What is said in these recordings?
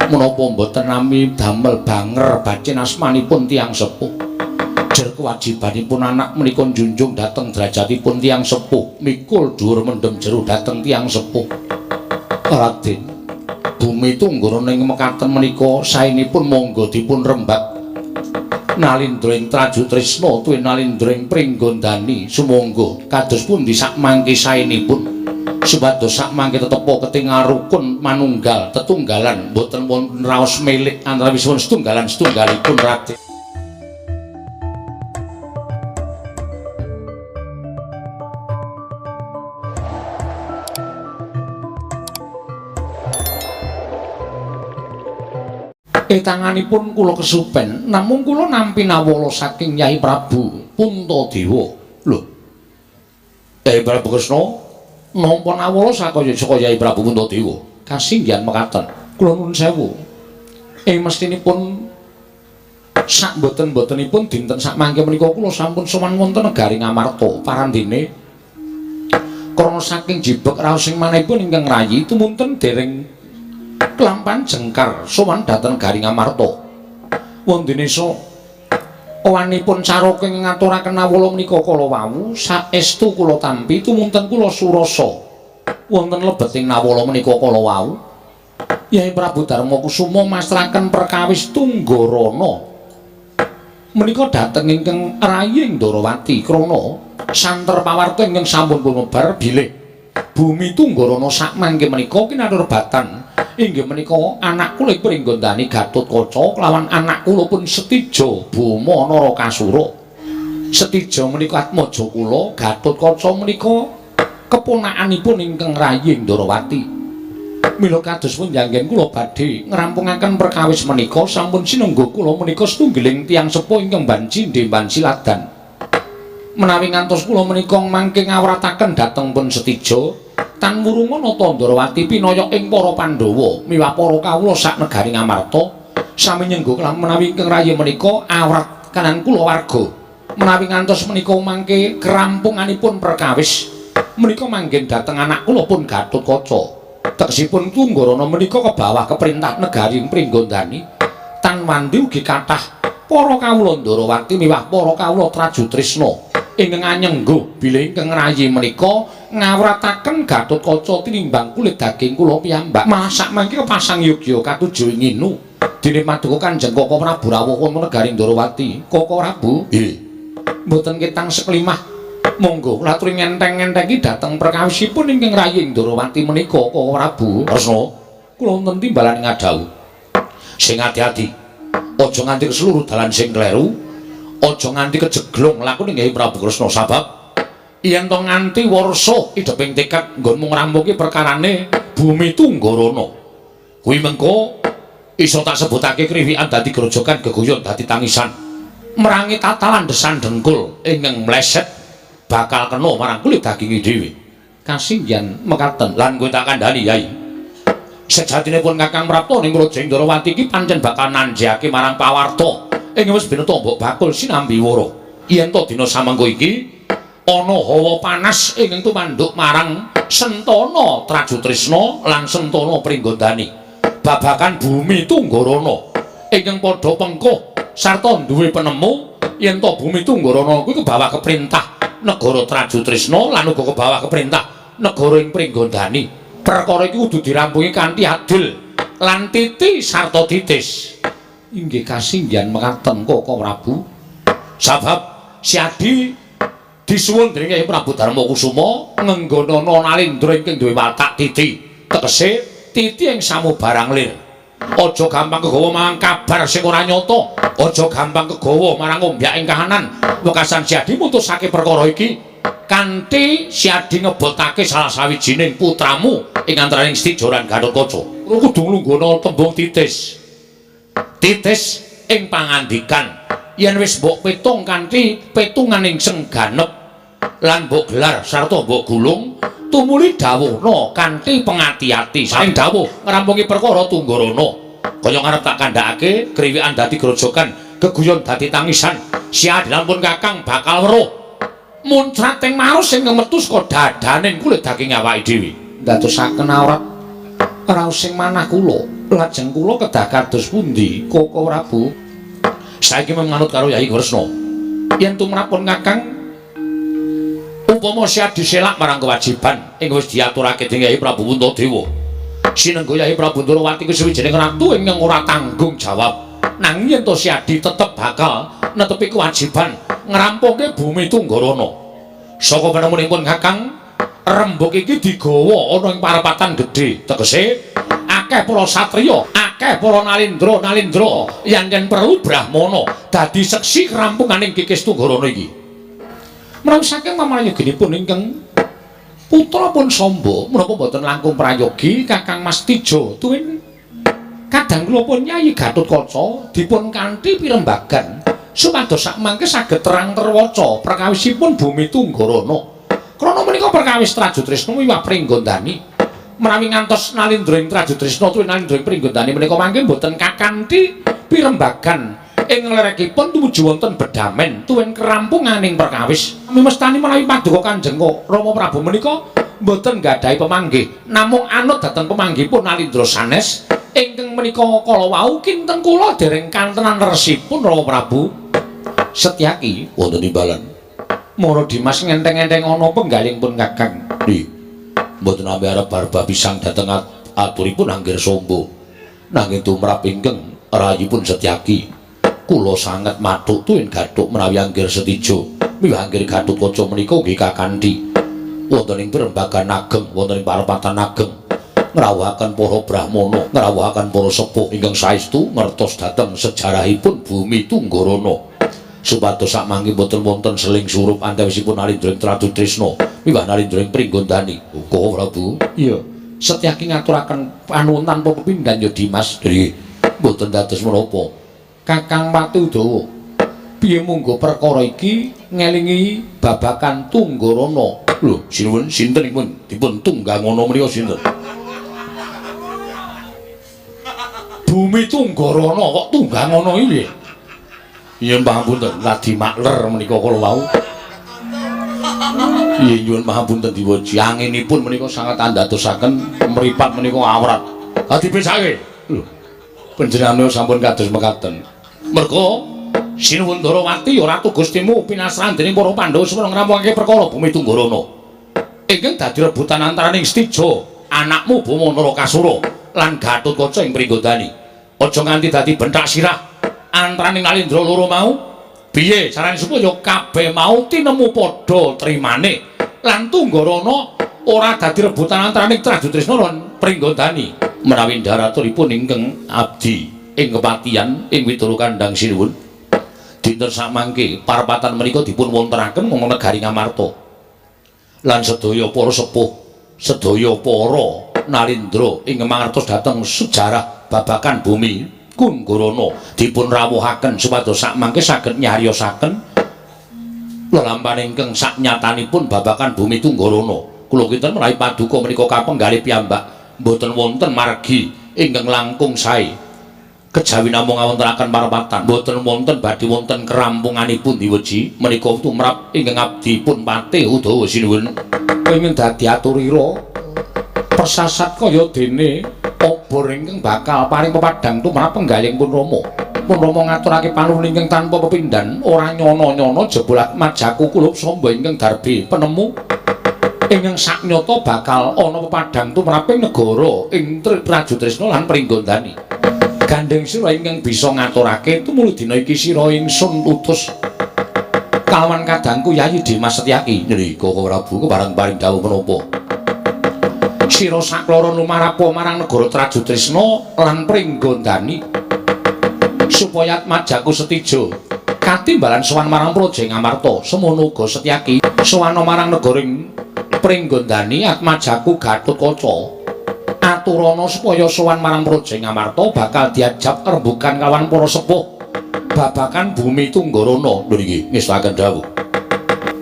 menapa mboten nami damel banger bacin asmanipun tiyang sepuh. Jer kewajibanipun anak menika njunjung dhateng derajatipun tiyang sepuh, mikul dhuwur mendem jero dhateng tiyang sepuh. Raden, bumi tunggara ing mekaten menika saenipun monggo dipun rembak. Nalindring Traju Trisna tuwin nalindring Pringgondani sumangga kados pundi sak mangke saenipun. Supados sak mangke tetepa ketingal rukun manunggal tetunggalan boten wonten raos milik antawisipun setunggalan-setunggalipun Raden. Tanganipun kula kesupen namung kula nampi nawala saking Nyai Prabu Puntadewa. Lho. Nyai Prabu Kresna nampa nawala saka Nyai Prabu Puntadewa. Kasinggihan mekaten. Kula nuwun sewu. Mestinipun sak boten-botenipun dinten sak mangke menika kula sampun sowan wonten negari Ngamarta parandene krana saking jibeg raos sing manahipun ingkang rayi tumunten dereng kelampahan jengkar sowan dhateng Garing Amarta. Wondene owanipun caraka ngaturaken nawala menika kala wau saestu kula tampi tumunten kula surasa wonten lebeting nawala menika kala wau. Yai Prabu Darmakusuma masrahaken perkawis Tunggarana menika dhateng ingkang rayi Ndarawati krana santer pawarta ingkang sampun pumebar bilih bumi Tunggarana sak mangke menika kinadurbatan inggih menika anak kula Pringgondani Gatotkaca kelawan anak kula pun Setija Bama Narakasura. Setija menika atmaja kula, Gatotkaca menika keponakanipun ingkang rayi Ndarawati. Mila kados punjanggen kula badhe ngrampungaken perkawis menika sampun sinengga kula menika setunggiling tiyang sepuh ingkang banci ndemban siladan. Menawi ngantos kula menika mangke ngawrataken dhateng pun Setija tan murungana Ndarawati pinaya ing para Pandhawa miwah para kawula sak negari Ngamarta sami nyenggo menawi ingkang rayi menika awrat kanan kula warga menawi ngantos menika mangke kerampunganipun perkawis menika manggen dhateng anak kula pun Gatotkaca tegesipun Tunggarana menika kebawah keperintah negari Pringgondani tan wandi ugi kathah para kawula Ndarawati miwah para kawula Traju Trisna ingkang anyengguh bilih ingkang rayi menika ngawrataken Gatotkaca tinimbang kulit daging kula piyambak. Masak mangke pasang yogya katujuh nginu dene Paduka Kanjeng Kaka Prabu rawuh wonten negari Ndarawati. Kaka Prabu, nggih. Mboten ketang seklimah. Monggo kula aturi ngenteng-ngentengi dhateng perkawisipun ingkang rayi Ndarawati menika Kaka Prabu. Kresna, kula wonten timbalan ngadhau. Sing ati-ati. Aja nganti keseluruh dalan sing kleru. Aja nganti kejeglong lakune Nyai Prabu Kresna sabab yen to nganti warsa ideping tekad nggonmu ngrampungi perkarane bumi Tunggarana kuwi mengko iso tak sebutake kriwikan dadi grojogan geguyon dadi tangisan merangi tatalan desan dengkul ingkang mleset bakal kena marang kulit daginge dhewe kasinggihan mekaten lan kowe tak kandhani Yai sejatinipun Kakang Prapta ning Raja Ndarawati iki pancen bakal nanjake marang pawarta ing wis bina tombok bakul sinambi wara yen to dina samengko iki ana hawa panas ingkang tumanduk marang Sentana Traju Trisna lan Sentana Pringgondani babagan bumi Tunggarana ingkang padha pengkuh sarta duwe penemu yen to bumi Tunggarana kuwi kebawah keprintah negara Traju Trisna lan uga kebawah keprintah negara ing Pringgondani perkara iki kudu dirampungi kanthi adil lan titi sarta titis inggih kasinggihan mekaten Kaka Prabu sabab siadi disuwun dening Kyai Prabu Darmakusuma ngenggonana nalindra ingkang duwe watak titi tegese titi ing samubarang lir aja gampang kegawa marang kabar sing ora nyata aja gampang kegawa marang ombyak ing kahanan wekasan siadi mutusake perkara iki kanthi siadi ngebotake salah sawijining putramu ing antaraning Setija lan Gatotkaca kudu nglunggana tembung titis ing pangandikan yen wis mbok petung kanthi petunganing sengganep lan mbok gelar sarta mbok gulung tumuli dawuhna kanthi pengati-ati saing dawuh ngrampungi perkara Tunggarana kaya ngarep tak kandhakake kriwikan dadi grojogan geguyon dadi tangisan siadilan pun Kakang bakal weruh muncrat ing marus sing metu saka dadaning kulit daging awake dhewe ndadosaken awrat raos sing manah kula Lajeng kula kedah kados pundi, Koko Prabu? Saiki manut karo Yai Kresna. Yen tumrapun Kakang upama siadi selak marang kewajiban ing wis diaturake dening Yai Prabu Puntadewa. Sinengga Yai Prabu Ndrawati kesuwijining ratu ingkang ora tanggung jawab. Nanging yen to siadi tetep bakal netepi kewajiban ngrampunge bumi Tunggarana. Saka penemunipun Kakang, rembug iki digawa ana ing parapatan gedhe, tegese akeh para satriya, akeh para nalindra yen perlu brahmana dadi seksi kerampunganing kikis Tunggarana iki. Menawi saking mamayoginipun ingkang putra pun Samba menapa boten langkung prayogi Kakang Mas Tijo tuwin kadang kula pun Nyai Gatotkaca dipun kanthi pirembagan supados sakmangke saged terang terwaca perkawisipun bumi Tunggarana. Krana menika perkawis Trajutrisna miwah Pringgondani. Menawi ngantos nalindra ing Trajutrisna tuwin nalindra ing Pringgondani menika mangke boten kakanthi pirembagan ing lerekipun tumuju wonten bedamen tuwin kerampunganing perkawis. Mestani menawi paduka Kanjeng Rama Prabu menika boten gadahi pemanggih, namung anut dhateng pemanggihipun nalindra sanes ingkang menika kala wau kinten kula dereng kantenan resipun Rama Prabu. Setyaki wonten timbalan. Mara Dimas ngenteng-enteng ana penggalingpun Kakang. Nggih. Mboten nampi arep barba pisang dhateng aturipun Anggir Samba. Nanging tumrap ingkang rayipun Setyaki, kula sanget mathuk tuwin gathuk menawi Anggir Setijo miwah Anggir Gatotkaca menika nggih kakanthi wonten ing perembagan ageng, wonten ing parapatan ageng ngrawuhaken para brahmana, ngrawuhaken para sepuh ingkang saestu ngertos dhateng sejarahipun bumi Tunggarana. Supados sakmangke boten wonten seling surup antawisipun nalindra ing Trajutrisna miwah nalindra ing Pringgondani. Koko Prabu. Iya. Setyaki ngaturaken panuwun tanpa pepindhan ya Dimas. Nggih. Boten dados menapa. Kakang Pati Udawa. Piye munggo perkara iki ngelingi babagan Tunggarana. Lho, sinuwun sintenipun dipun tunggangana menika sinten? Bumi Tunggarana kok tunggangana iki? Iya mahapunten, ladi makler menika kala wau. Iya nyuwun mahapunten diwaji. Anginipun menika sangat andadosaken mripat menika awrat. Dipesake. Lho. Panjenengan sampun kados mekaten. Merga Sinuwun Ndrawati ya Ratu Gustimu pinasrahan dening para Pandhawa semana ngrampungake perkara bumi Tunggarana. Ingkang dadi rebutan antaraning Stijo, anakmu Bama Narakasura lan Gatotkaca ing Pringgondani. Aja nganti dadi bentak sirah antaraning nalindra loro mau. Piye carane supaya kabeh mau tinemu padha trimane lan Tunggarana ora dadi rebutan antaraning Trajutrisna lan Pringgondani. Menawi ndaraturipun ingkang abdi ing kepatihan ing Widara Kandhang Sinuwun, dinten sakmangke parapatan menika dipun wontenaken wonten negari Ngamarta. Lan sedaya para sepuh, sedaya para nalindra ing mangertos dhateng sejarah babagan bumi Tunggarana dipun rawuhaken supados sakmangke saged nyariosaken lelampahan ingkang saknyatanipun babagan bumi Tunggarana. Kula kinten menawi paduka menika kapenggalih piyambak mboten wonten margi ingkang langkung sae kejawi namung ngawontenaken parapatan, mboten wonten badhe wonten kerampunganipun diweji menika tumrap ingkang abdipun Patih Udawa Sinuwun pengin dadi aturira persasat kaya dene obor ingkang bakal paring pepadhang tumrap penggalingpun Rama. Pun Rama ngaturake panuwun ingkang tanpa pepindhan, ora nyono-nyono jebolat majaku kulup samba ingkang darbe penemu ingkang saknyata bakal ana pepadhang tumraping negara ing Trajutrisna lan Pringgondani. Gandeng sira ingkang bisa ngaturake tumulu dina iki sira ingsun utus kalawan kadangku Yayi Dimas Setyaki. Nggih, Koko Prabu kepareng paring dawuh menapa? Sira sakloro lumarapo marang negara Trajutrisna lan Pringgondani supaya majaku Setijo katimbalan sowan marang Praja Ngamarta. Semono uga Setyaki sowan marang negara Pringgondani atmajaku Gatotkaca aturana supaya sowan marang Praja Ngamarta bakal diajab rembugan kawan para sepuh babakan bumi Tunggarana. Lho niki ngestaken dawuh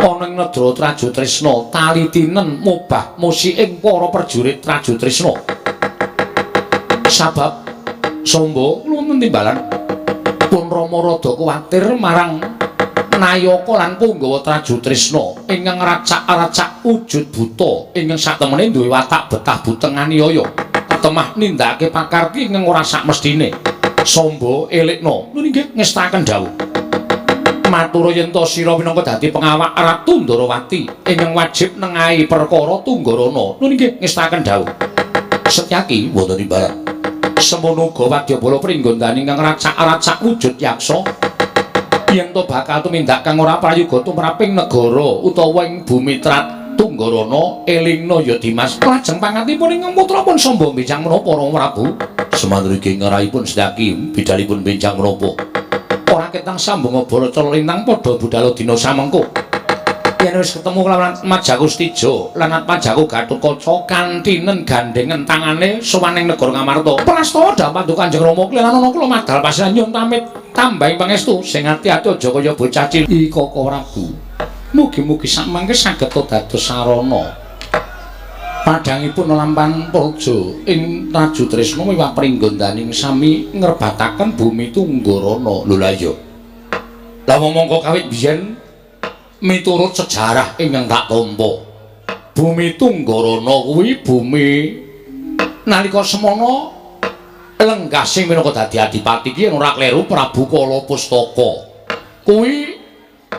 ana ing negara Trajutrisna talitinen mubah musi ing para prajurit Trajutrisna. Sabab Samba wonten timbalan pun Rama rada kuwatir marang Nayaka lan Punggawa Trajutrisna ingkang racak-racak wujud buta ingkang satemene duwe watak betah buteng aniaya. temah nindakake pakarti ingkang ora sak mestine. Samba elikna nun inggih ngestaken dawuh. Matur yen to sira minangka dadi pengawak Ratu Ndarawati ingkang wajib nengahi perkara Tunggarana nun inggih ngestaken dawuh. Setyaki wonten imbalan. Semono uga Wadyabala Pringgondani ingkang racak-racak wujud yaksa yen to bakal tumindak kang ora prayoga tumraping negara utawa ing bumi Trat Tunggarana elingna ya Dimas. Lajeng pangantipun ingkang putra pun samba benjang menapa para Prabu. Semandrigi ngarahipun Setyaki bidalipun benjang menapa. Ora ketang sambung baraca lintang padha budhal dina samengko. Yen wis ketemu kelawan Majaku Stija lan Majaku Gatotkaca kantinen gandengen tangane sowaning negara Ngamarta. Prastawa dampandu Kanjeng Rama kliran ana kula madal pasiran nyuwun pamit tambahing pangestu sing ati-ati aja kaya bocah cilik Kaka Prabu. Mugi-mugi samangke saged dados sarana padhangipun lampahan praja ing Raju Tresna miwah Pringgondani sami ngrebataken bumi Tunggarana. Lho la iya. Lah mongko kawit biyen miturut sejarah ingkang tak tampa, bumi Tunggarana kuwi bumi nalika semana Lenggasing minangka dadi adipati iki ora kleru Prabu Kalapustaka. Kuwi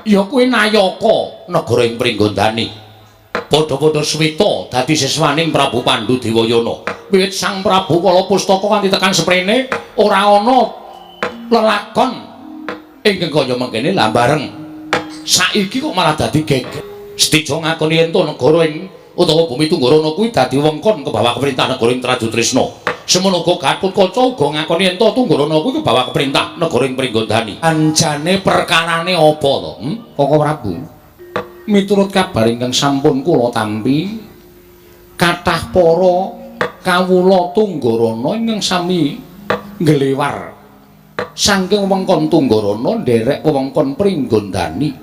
ya kuwi Nayaka negara ing Pringgondani. Padha-padha swita dadi siswaning Prabu Pandhu Dewayana. Wiwit Sang Prabu Kalapustaka kanthi tekan seprene ora ana lelakon ingkang kaya mengkene lah bareng. Saiki kok malah dadi geger. Stija ngakoni yen to negara ing utawa bumi Tunggarana kuwi dadi wengkon kebawah keprintah negara ing Traju Tresna. Semono uga Gatotkaca uga ngakoni yen to Tunggarana kuwi kebawah keprintah negara ing Pringgondani. Anjane perkarane apa to? Kaka Prabu. Miturut kabar ingkang sampun kula tampi, kathah para kawula Tunggarana ingkang sami nglewar saking wewengkon Tunggarana nderek wewengkon Pringgondani.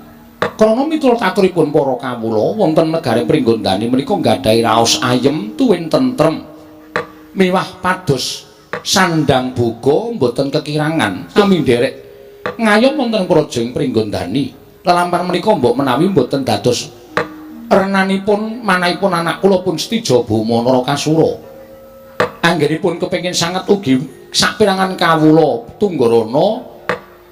Krana miturut aturipun para kawula wonten negari Pringgondani menika nggadahi raos ayem tuwin tentrem miwah pados sandang boga mboten kekirangan sami nderek ngayom wonten praja ing Pringgondani. Lelampahan menika mbok menawi mboten dados renanipun manahipun anak kula pun Stija Bama Narakasura. Anggenipun kepengin sanget ugi saperangan kawula Tunggarana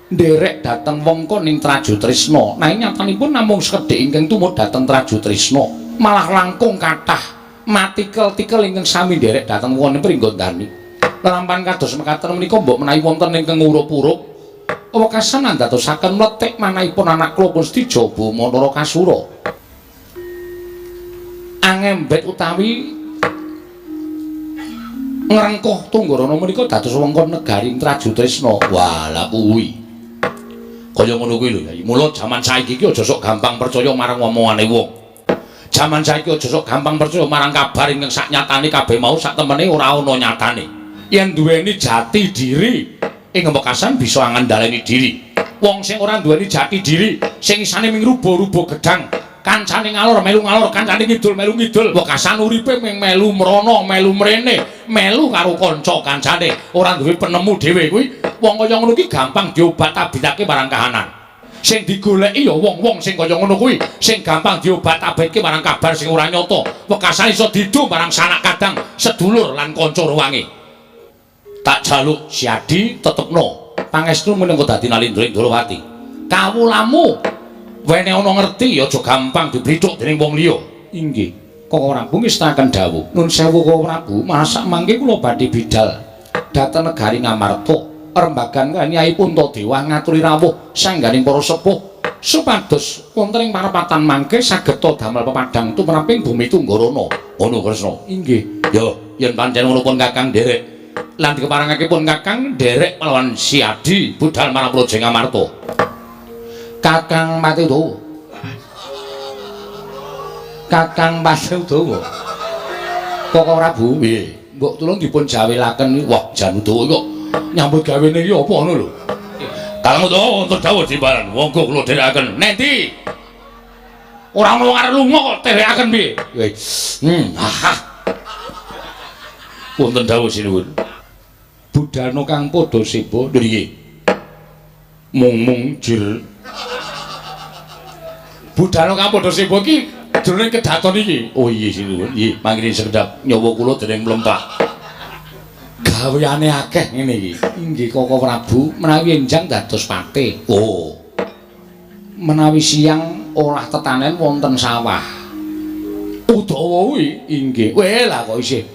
nderek dhateng wengkon ing Traju Tresna. Nanging nyatanipun namung sekedhik ingkang tumut dhateng Traju Tresna, malah langkung kathah matikel-tikel ingkang sami nderek dhateng wonten Pringgondani. Lelampahan kados mekaten menika mbok menawi wonten ingkang ngurup-urup wekasan andadosaken mletik manahipun anak kula pun Stija Bama Narakasura. Angembet utawi ngrengkuh Tunggarana menika dados wewengkon negari Traju Tresna. Walah kuwi. Kaya ngono kuwi lho, Yai. Mula jaman saiki iki aja sok gampang percaya marang omongane wong. Jaman saiki aja sok gampang percaya marang kabar ingkang saknyatane kabeh mau sak temene ora ana nyatane. Yen duweni jati diri ing wekasan bisa ngandaleni diri. Wong sing ora duweni jati diri, sing isane ming rubo-rubo gedang, kancane ngalor melu ngalor, kancane ngidul melu ngidul, wekasan uripe ming melu mrana, melu mrene, melu karo kanca kancane, ora duwe penemu dhewe kuwi. Wong kaya ngono kuwi gampang diobat-abitake marang kahanan. Sing digoleki ya wong-wong sing kaya ngono kuwi, sing gampang diobat-abitake marang kabar sing ora nyata. Wekasan iso didu marang sanak kadang, sedulur lan kanca ruwange. Tak jaluk Siadi tetepno pangestu menengko dadi Nalindra Ndarawati. Kawulamu wene ana ngerti ya aja gampang diblithuk dening wong liya. Inggih, Kaka Prabu ngestaken dawuh. Nun sewu Kaka Prabu, masak mangke kula badhe bidhal dhateng negari Ngamarta. Rembagan Nyai Puntadewa ngaturi rawuh sangganing para sepuh supados wonten ing parapatan mangke saged damel pepadhang tumraping bumi Tunggarana. Ngono Kresna. Inggih. Ya, yen pancen ngono pun Kakang nderek lan dikeparengake Kakang nderek lawan Siadi budhal marang Praja Ngamarta. Kakang Pati Udawa. Kakang Pati Udawa. Kaka Prabu, nggih, mbok tulung dipun jawelaken. Wah, jan Udawa kok nyambut gawene iki apa ngono lho. Kakang Udawa wonten dawuh timbalan, monggo kula dherekaken. Nendi? Ora ono wong arep lunga kok dherekaken piye? Wonten dawuh sinuwun. Budhana kang padha seba nggih. Mung jil. Budhana kang padha seba iki jroning kedaton iki. Oh iya sinuwun. Nggih, mangkene sekedap nyawa kula dereng mlempak. gaweane akeh ngene iki. Inggih Koko Prabu, menawi enjang dados pate. Oh. Menawi siang olah tetanen wonten sawah. Udawa kuwi inggih. Weh lah kok isih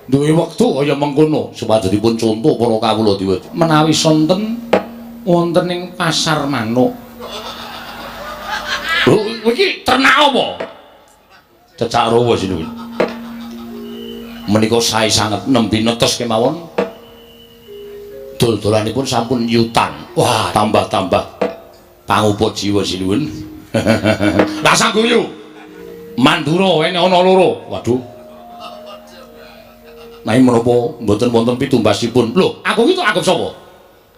duwe wektu kaya mengkono supadyanipun conto para kawula diwet. Menawi sonten wonten ing pasar manuk. Lho iki ternak apa? Cecak rawa sinuwun. Menika sae sanget nembe netes kemawon. Dol-dolanipun sampun yutan. Wah, tambah-tambah pangupa jiwa sinuwun. Lah Sangguyu. Mandura ene ana loro. Waduh. Nai menapa mboten wonten pitumbasipun? Lho, aku iki anggap sapa?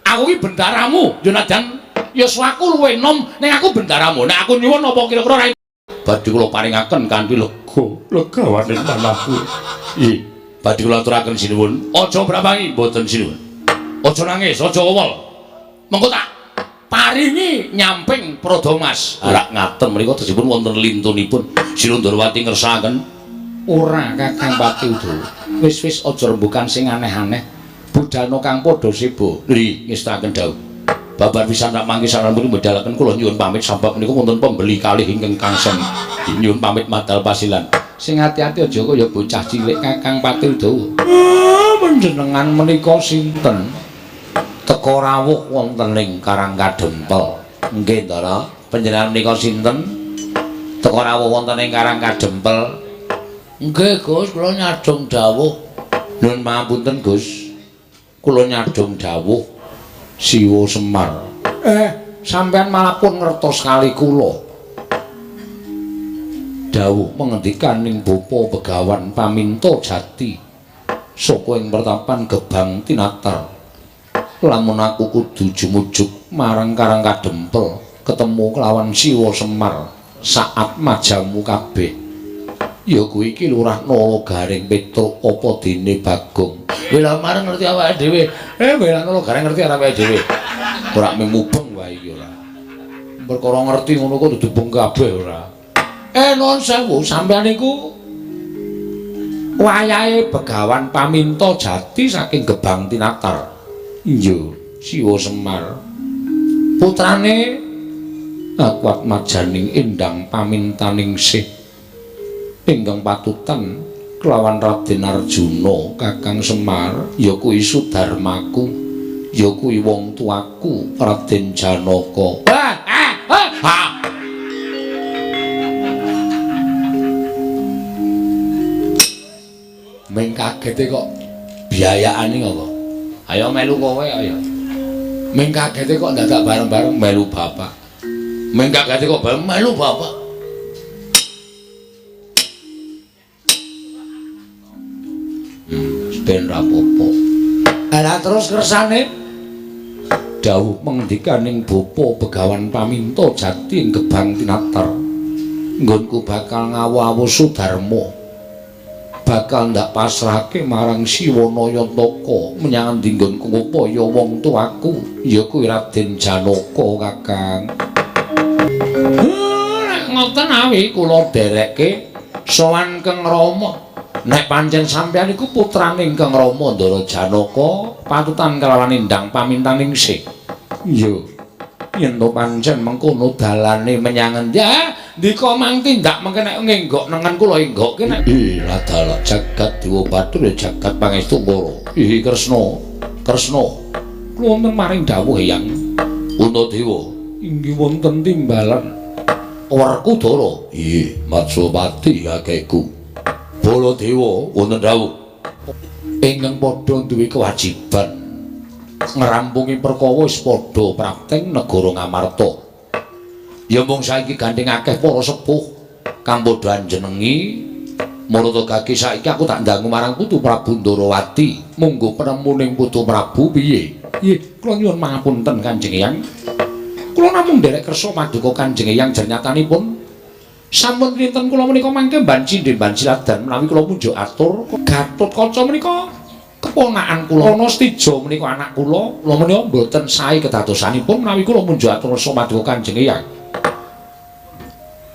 Aku iki bendaramu, Jonathan. Ya suwaku luwih enom ning aku bendaramu. Nek aku nyuwun apa kira-kira rai badhe kula paringaken kanthi lega, legawane manahku. Nggih, badhe kula aturaken sinuwun. Aja brabangi mboten sinuwun. Aja nangis, aja wewel. Mengko tak paringi nyamping Pradamas. Ora ngaten menika tesipun wonten lintunipun. Sinundrawati ngersakaken ora Kakang Pati Udawa. Wis aja rembugan sing aneh-aneh. Budana kang padha sebo. Nggih, ngestaken dawuh. Babar pisan tak mangke saranipun medalaken kula nyuwun pamit sabab menika wonten pembeli kalih ingkang kangsen. Nyuwun pamit madal pasilan. Sing ati-ati aja kaya bocah cilik Kakang Pati Udawa. Panjenengan menika sinten? Teka rawuh wonten ing Karangkadempel. Nggih, Ndara. Panjenengan menika sinten? Teka rawuh wonten ing Karangkadempel. Nggih, Gus, kula nyadong dawuh. Nuwun pangapunten, Gus. Kula nyadong dawuh. Siwa Semar. Sampean malah pun ngertos kali kula. Dawuh mengendikan ning bapa Begawan Paminto Jati saka ing pertapan Gebang Tinatar. Lamun aku kudu jumujuk marang Karangkadempel ketemu kelawan Siwa Semar saat majamu kabeh. Ya kuwi iki Lurah Nalagaring Petruk apa dene Bagong. Kowe lha marang ngerti awake dhewe. Kowe lha gareng ngerti awake dhewe. Ora mubeng wae iki ora. Perkara ngerti ngono kok dudu beng kabeh ora. Nuwun sewu, sampeyan niku wayahe Begawan Paminto Jati saking Gebang Tinatar. Iya, Siwa Semar. Putrane Akuat Majaning Endang Pamintaningsih ingkang patutan kelawan Raden Arjuna. Kakang Semar ya kuwi Sudarmaku, ya kuwi wong tuaku Raden Janaka. Meng kagete kok biayaane apa? Ayo melu kowe ayo. Meng kagete kok dadak bareng-bareng melu bapak. Meng kagete kok bareng melu bapak. Ben rapopo. Lah terus kersane dawuh mengendikan ning bapa Begawan Paminto Jati ing Gebang Tinatar. Nggonku bakal ngawu-awu Sudarma. Bakal ndak pasrahke marang Siwa Nayantaka menyang nggonku ngupaya wong tuaku ya kuwi Raden Janaka, Kakang. Nek ngoten awi kula derekke sowan Kang Rama. Nek pancen sampeyan iku putrane ingkang Rama Ndara Janaka patutan kelawan Endang Pamintaningsih. Iya. Yen to pancen mengkono dalane menyang endi? Ndika mangke ndak mengke nek ngenggok nengen kula enggokke nek lah dalah jagat Dewa Bathara ya jagat pangestu para. Kresna. Kresna. Kula wonten maring dawuh Hyang Untadewa. Inggih wonten timbalan Werkudara. Nggih, Matsapati kakekku. Baladewa wonten dawuh ingkang padha duwe kewajiban ngrampungi perkara wis padha prakteng negara Ngamarta. Ya mung saiki gandeng akeh para sepuh kang padha anjenengi marata gage saiki aku tak ndangu marang Putu Prabu Ndarawati munggo penemuning Putu Prabu piye. Nggih, kula nyuwun pangapunten Kanjeng Hyang. Kula namung nderek kersa maduka Kanjeng Hyang janyatanipun sampun pinten kula menika mangke banci nggih banci ladan menawi kula munjuk atur Gatotkaca menika keponakan kula ana Stija menika anak kula menika mboten sae kedadosanipun menawi kula munjuk atur somaduka Kanjeng Hyang.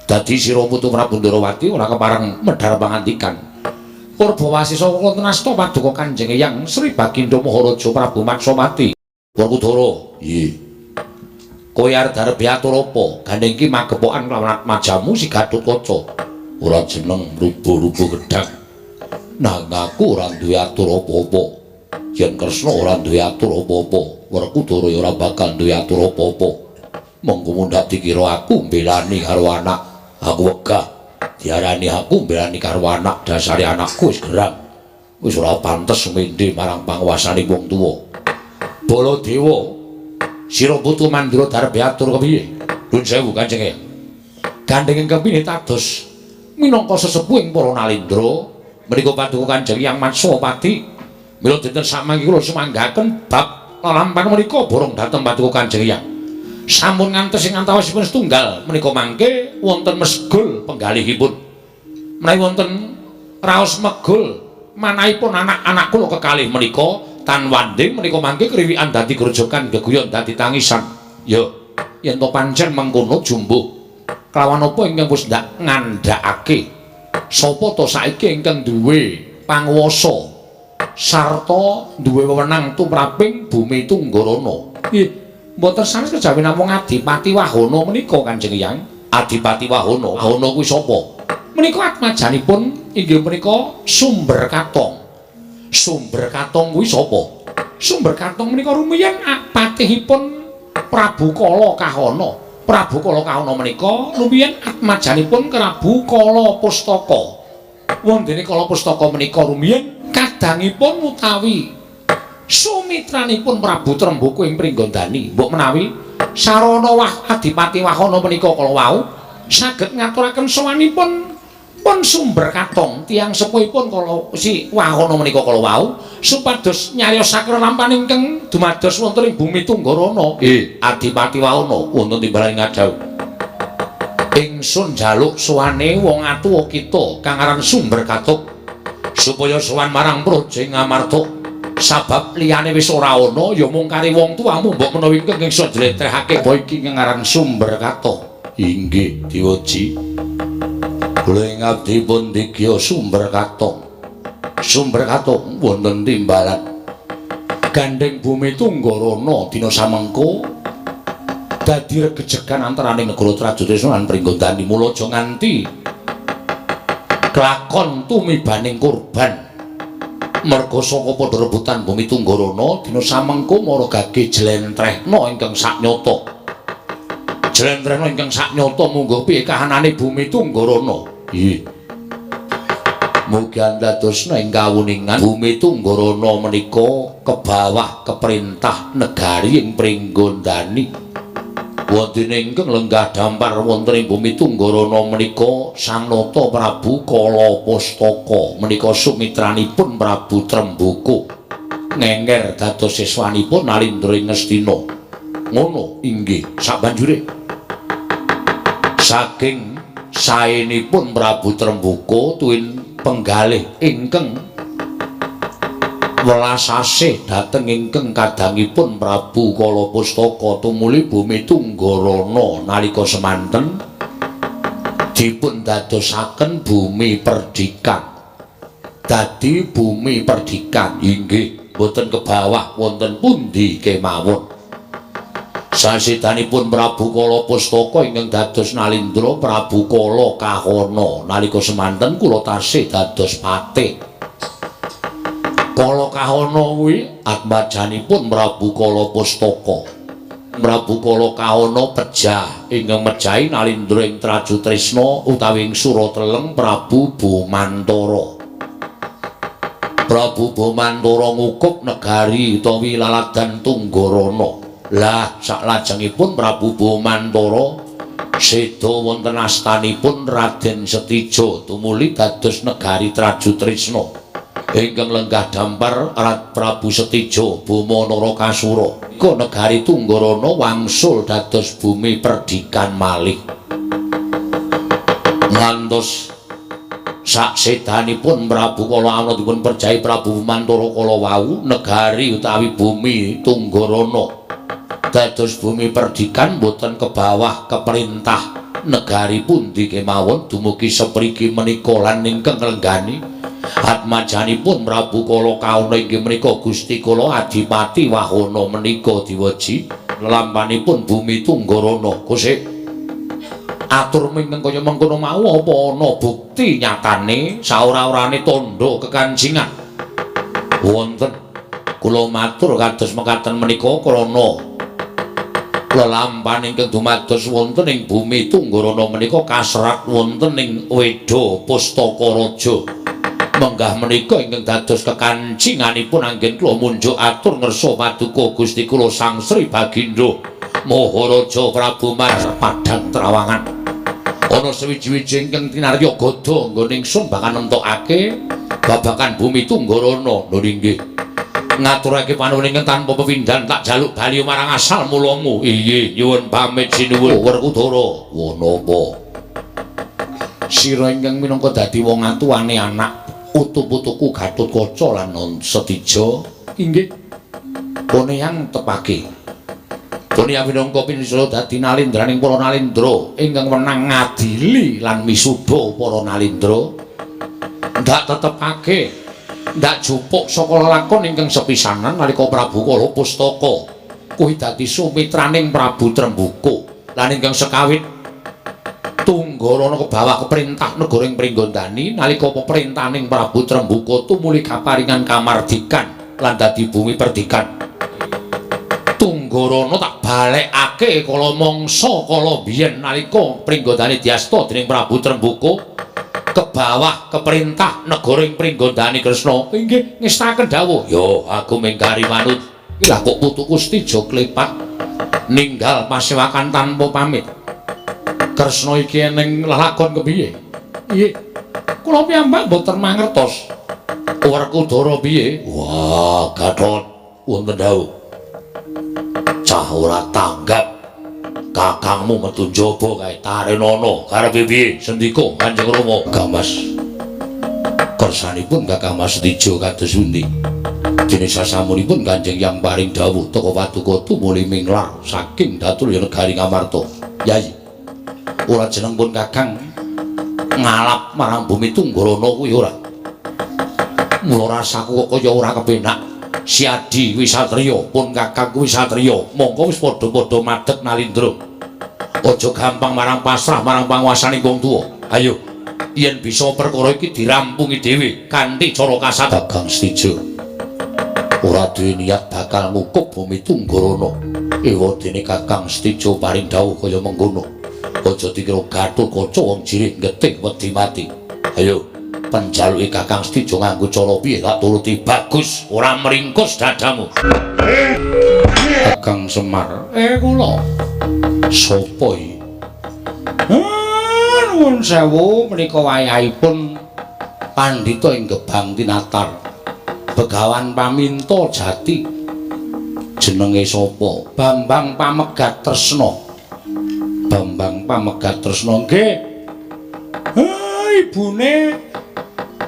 Dadi sira Putu Prabu Ndarawati ora kepareng medhar pangandikan Purbawasisa wonten asta paduka Kanjeng Hyang Sri Baginda Maharaja Prabu Maksumati. Werkudara, nggih. Kowe arep darep atur apa? Gandeng iki magepokan kelawan majamu si Gatotkaca. Ora jeneng rubuh-rubuh gedang. Nang aku ora duwe atur apa-apa. Yen Kresna ora duwe atur apa-apa, Werkudara ora bakal duwe atur apa-apa. Monggo mundhak dikira aku mbelani karo anak. Aku wegah diarani aku mbelani karo anak, dasare anakku wis gerang. Wis ora pantes mendhe marang panguwasane wong tuwa. Baladewa sira putu mandira darep atur kepiye? Nuwun sewu Kanjeng. Gandeng kepine tados minangka sesepuhing para nalindra menika paduka Kanjeng Hyang Matsapati. Mila dinten samangke kula sumanggaken bab lampahan menika borong dhateng paduka Kanjeng Hyang. Sampun ngantos ing antawasipun setunggal menika mangke wonten mesgul penggalihipun. Menawi wonten raos megul manahipun anak-anak kula kekalih menika tan wanding menika mangke kriwikan dadi grojogan geguyon dadi tangisan. Ya, yen to pancen mengkono jumbuh kelawan apa ingkang wis ndak ngandhakake sapa to saiki ingkang duwe panguwasa sarta duwe wewenang tumraping bumi Tunggarana. Nggih, mboten sanes kejawi namung Adipati Wahana menika Kanjeng Hyang. Adipati Wahana, Wahana kuwi sapa? Menika atmajanipun inggih menika Sumber Katong. Sumber Katong kuwi sapa? Sumber Katong menika rumiyin patihipun Prabu Kala Kahana. Prabu Kala Kahana menika rumiyin atmajanipun Prabu Kala Pustaka. Wondene Kala Pustaka menika rumiyin kadangipun utawi sumitranipun Prabu Trembuku ing Pringgondani. Mbok menawi sarana Adipati Wahana menika kala wau saged ngaturaken sowanipun pun Sumber Katong tiyang sepuhipun kala si Wahana menika kala wau supados nyariosaken lampahan ingkang dumados wonten ing bumi Tunggarana. Nggih, Adipati Wahana wonten timbalan ngadhau. Ingsun njaluk sowane wong atuwa kita kang aran Sumber Katong supaya sowan marang Praja Ngamarta. Sabab liyane wis ora ana ya mung kari wong tuamu mbok menawa ingkang isa jletrehake bapa iki kang aran Sumber Katong. Inggih, Diwaji. Kula ing abdipun digya Sumber Katong. Sumber Katong wonten timbalan gandeng bumi Tunggarana dina samengko dadi regejegan antaraning negara Trajutrisna lan Pringgondani. Mula aja nganti kelakon tumibaning kurban merga saka padha rebutan bumi Tunggarana dina samengko mara gage jlentrehna ingkang saknyata. Jlentrehna ingkang saknyata munggo piye kahanane bumi Tunggarana. Nggih. Mugi andadosna ing kawuningan bumi Tunggarana menika kebawah keperintah negari ing Pringgondani. Wonten ingkang lenggah dampar wonten ing bumi Tunggarana menika Sang Nata Prabu Kala Pustaka menika sumitranipun Prabu Trembuku ngenger dados siswanipun Nalindra ing Ngastina. Ngono inggih sabanjure saking saenipun Prabu Trembuku tuwin penggalih ingkang welas asih dhateng ingkang kadangipun Prabu Kala Pustaka tumuli bumi Tunggarana nalika semanten dipun dadosaken bumi perdikan. Dadi bumi perdikan inggih boten kebawah wonten pundi kemawon. Sasedanipun Prabu Kala Pustaka ingkang dados Nalindra Prabu Kala Kahana nalika semanten kula tasih dados patih. Kala Kahana kuwi atmajanipun Prabu Kala Pustaka. Prabu Kala Kahana pejah ingkang mejahi Nalindra ing Trajutrisna utawi ing Surateleng Prabu Bomantara. Prabu Bomantara ngukup negari utawi laladan Tunggarana. Lah saklajengipun Prabu Bomantara seda wonten astanipun Raden Setija tumuli dados negari Trajutrisna. Ingkang lenggah dampar Prabu Setija Boma Narakasura. Ika negari Tunggarana wangsul dados bumi perdikan malih. Ngantos saksedanipun Prabu Kala Ana dipun perjahi Prabu Bomantara kala wau negari utawi bumi Tunggarana dados bumi perdikan boten kebawah keperintah negari pundi kemawon dumugi sepriki menika lan ingkang lenggani Atmajanipun Prabu Kala Kauna inggih menika Gusti Kala Adipati Wahana menika diweji lelampanipun Bumi Tunggarana. Gusik atur mingkeng kaya mengkono mau apa ana bukti nyatane saora-orane tandha kekancingan wonten. Kula matur kados mekaten menika krana lelampan ingkang dumados wonten ing Bumi Tunggarana menika kaserat wonten ing Weda Pustaka Raja. Menggah menika ingkang dados kekancinganipun anggen kula munjuk atur ngersa paduka Gusti kula Sang Sri Bagindra Maharaja Prabu Mas Padang Trawangan. Ana sewiji-wiji ingkang tinarya gada nggone ingsun bakal nentokake babagan Bumi Tunggarana. Lho inggih. Ngaturake panuwun ingkang tanpa pepindhan tak jaluk bali marang asal mulamu. Iye nyuwun pamit sinuwun Werkudara. Wo napa? Sira ingkang minangka dadi wong atuwane anak utu-putuku Gatotkaca lan Setija inggih kone yang tepake kone yang minangka pinisra dadi nalindraning para nalindra ingkang wenang ngadili lan misuda para nalindra ndak tetepake ndak jupuk saka lelakon ingkang sepisanan nalika Prabu Kala Pustaka kuwi dadi sumitraning Prabu Trembuka lan ingkang sekawit Tunggarana kebawah keperintah negara ing Pringgondani nalika peperintahaning Prabu Trembuka tumuli kaparingan kamardikan lan dadi bumi perdikan. Tunggarana tak balekake kala mangsa kala biyen nalika Pringgondani diasta dening Prabu Trembuka kebawah keperintah negara ing Pringgondani Kresna. Inggih ngestaken dawuh. Ya aku mengkari manut. Iki lha kok putuku Setija klepat ninggal pasewakan tanpa pamit. Kresna iki ning lelakon kepiye? Iye. Kula piyambak mboten mangertos. Werkudara piye? Wah, Gatot wonten dawuh. Cah ora tanggap. Kakangmu metu njaba kae tarenana karepe piye? Sendika Kanjeng Rama. Gamas. Kersanipun Kakang Mas Setija kados pundi? Dene sasamunipun Kanjeng yang paring dawuh teka paduka tumuli minglar saking Datul Negari Ngamarta. Yai. Ora jeneng pun Kakang ngalap marang Bumi Tunggarana kuwi ora. Mula rasaku kok kaya ora kepenak. Siadi wisatriya pun Kakang kuwi satriya, mongko wis padha-padha madheg nalindra. Aja gampang marang pasrah marang panguwasaning wong tuwa. Ayo, yen bisa perkara iki dirampungi dhewe kanthi cara kasat. Kakang Setija ora duwe niat bakal ngukuk Bumi Tunggarana. Ewadene Kakang Setija paring dawuh kaya mengkono. Aja dikira Gatotkaca wong jirih getih wedi mati. Ayo, panjaluke Kakang Setija nganggo cara piye tak turuti. Bagus, ora meringkus dadamu. Kakang Semar, kula. Sapa iki? Nuwun sewu, menika wayahipun pandhita ing Gebang Tinatar. Begawan Paminta Jati. Jenenge sapa? Bambang Pamegat Tresna. Bambang Pamegat Tresna nggih. Ibune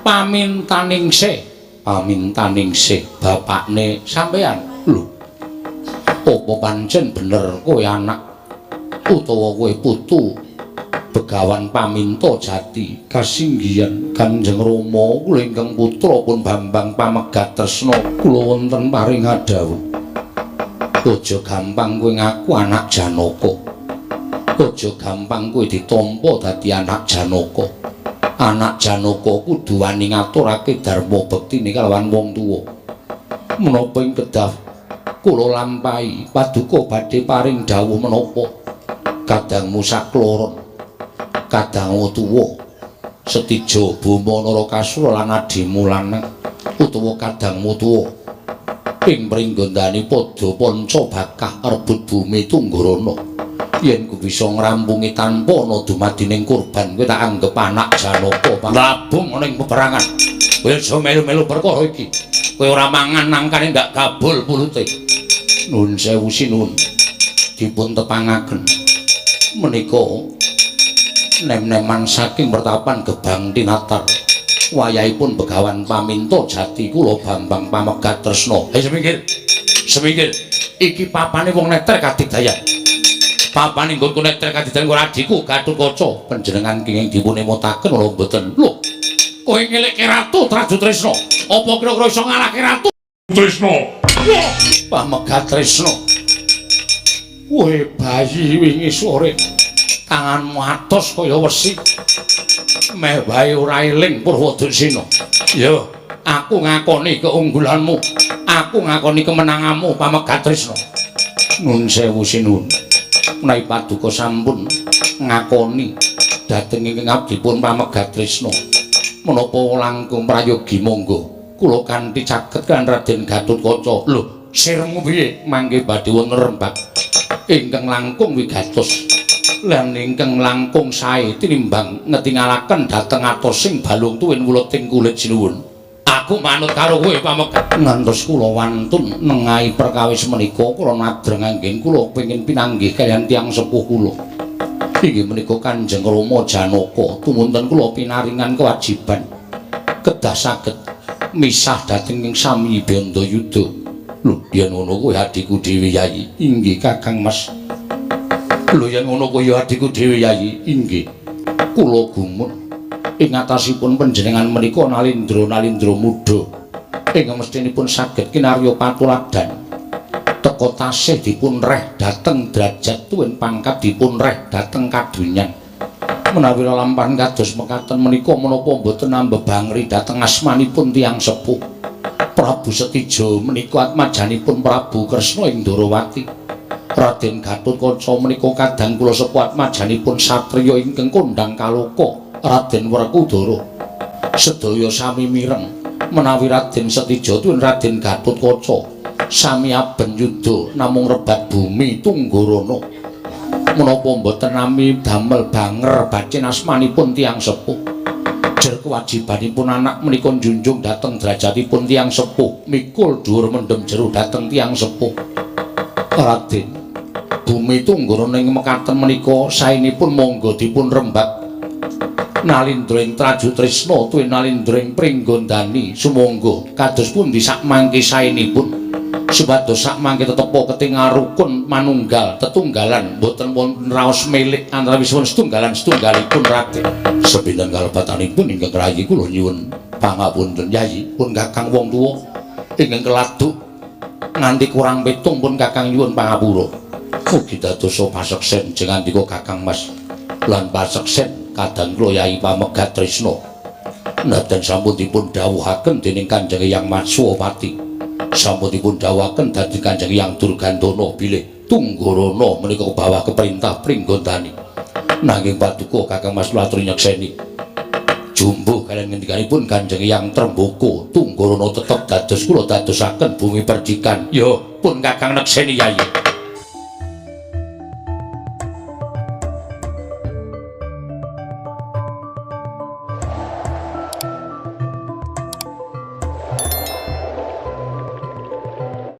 Pamintaningsih. Pamintaningsih bapakne sampean. Lho. Apa pancen bener kowe anak utawa kowe putu Begawan Paminta Jati kasinggihan Kanjeng Rama kula ingkang putra pun Bambang Pamegat Tresna kula wonten paring dawuh. Aja gampang kowe ngaku anak Janaka. Aja gampang kowe ditampa dadi anak Janaka. Anak Janaka kudu wani ngaturake dharma bektine kalawan wong tuwa. Menapa ing kedah kula lampahi paduka badhe paring dawuh menapa? Kadangmu sakloron, kadangmu tuwa. Setija Bama Narakasura lan adimu lanang utawa kadangmu tuwa. Ing Pringgondani padha panca bakah rebut Bumi Tunggarana. Yen ku bisa ngrampungi tanpa ana dumadining kurban kowe tak anggap anak Janaka labung ana ing peperangan. Kowe aja melu-melu perkara iki. Kowe ora mangan nangkane ndak gabul pulute. Nuwun sewu sinuwun. Dipun tepangaken menika nem-neman saking pertapan Gebang Tinatar. Wayahipun Begawan Paminta Jati kula Bambang Pamegat Tresna. Semingkir. Semingkir. Iki papane wong neter kadigdayan. Papane nggonku neter kadidan karo adhiku Gatotkaca panjenengan kenging dipun emutaken kula mboten. Lho, Kowe ngelikke Ratu Trajutresna. Apa kira-kira iso ngalahke Ratu Tresna? Pamegat Tresna. Kowe bayi wingi sore tanganmu atos kaya wesi. Meh wae ora eling Purwadasena. Ya, aku ngakoni keunggulanmu. Aku ngakoni kemenanganmu Pamegat Tresna. Nun sewu sinuwun. Menawi paduka sampun ngakoni dhateng ingkang abdipun Pamegat Tresna. Menapa langkung prayogi monggo kula kanthi caket kan Raden Gatotkaca. Lho, sirmu piye mangke badhe wonten Rembag ingkang langkung wigatos lan ingkang langkung sae tinimbang ngetingalaken dhateng atosing balung tuwin wuluting kulit sinuwun. Aku manut karo kowe Pamegat. Ngantos kula wantun nengahi perkawis menika kula nadreng anggen kula pengin pinanggih kaliyan tiyang sepuh kula. Inggih menika Kanjeng Rama Janaka tumunten kula pinaringan kewajiban kedah saged misah dhateng ing sami Bandayuda. Lho, yen ngono kuwi adhiku dhewe Yayi. Inggih Kakang Mas. Lho, yen ngono kuwi adhiku dhewe Yayi. Inggih. Kula gumun ing atasipun panjenengan menika Nalindra muda ingkang mestinipun saged kinarya patuladan. Teka tasih dipun reh dhateng derajat tuwin pangkat dipun reh dhateng kadunyan. Menawi lelampahan kados mekaten menika menapa boten nambah bangri dhateng asmanipun tiyang sepuh Prabu Setija menika atmajanipun Prabu Kresna ing Ndarawati. Raden Gatotkaca menika kadang kula sepuh atmajanipun satriya ingkang kondhang kaloka Raden Werkudara. Sedaya sami mireng menawi Raden Setija tuwin Raden Gatotkaca sami aben yudha namung rebat bumi Tunggarana. Menapa mboten nami damel banger bacin asmanipun tiyang sepuh. Jer kewajibanipun anak menika njunjung dhateng derajatipun tiyang sepuh, mikul dhuwur mendem jero dhateng tiyang sepuh. Raden, bumi Tunggarana ing mekaten menika saenipun monggo dipun rembag. Nalindring Trajutresna tuwin nalindring Pringgondani sumangga kados pundi sak mangke saenipun. Supados sak mangke tetepa ketingal rukun manunggal tetunggalan boten wonten raos milik antawisipun setunggalipun Raden. Sepinten kalebatanipun ingkang rayi kula nyuwun pangapunten Yayi, pun Kakang wong tuwa ingkang keladuk nganti kurang pitung pun Kakang nyuwun pangapura. Mugi dadosa paseksen jeng andika Kakang Mas lan paseksen kadang kula Yayi Pamegat Tresna. Nadyan sampun dipun dawuhaken dening Kanjeng Hyang Maswapati. Sampun dipun dawuhaken dadi Kanjeng Hyang Durgandana bilih Tunggarana menika bawah keperintah Pringgondani. Nanging paduka Kakang Mas kula aturi nyekseni jumbuh kaliyan ngendikanipun Kanjeng Hyang Trembaka Tunggarana tetep dados kula dadosaken bumi perdikan. Ya pun Kakang nekseni Yayi.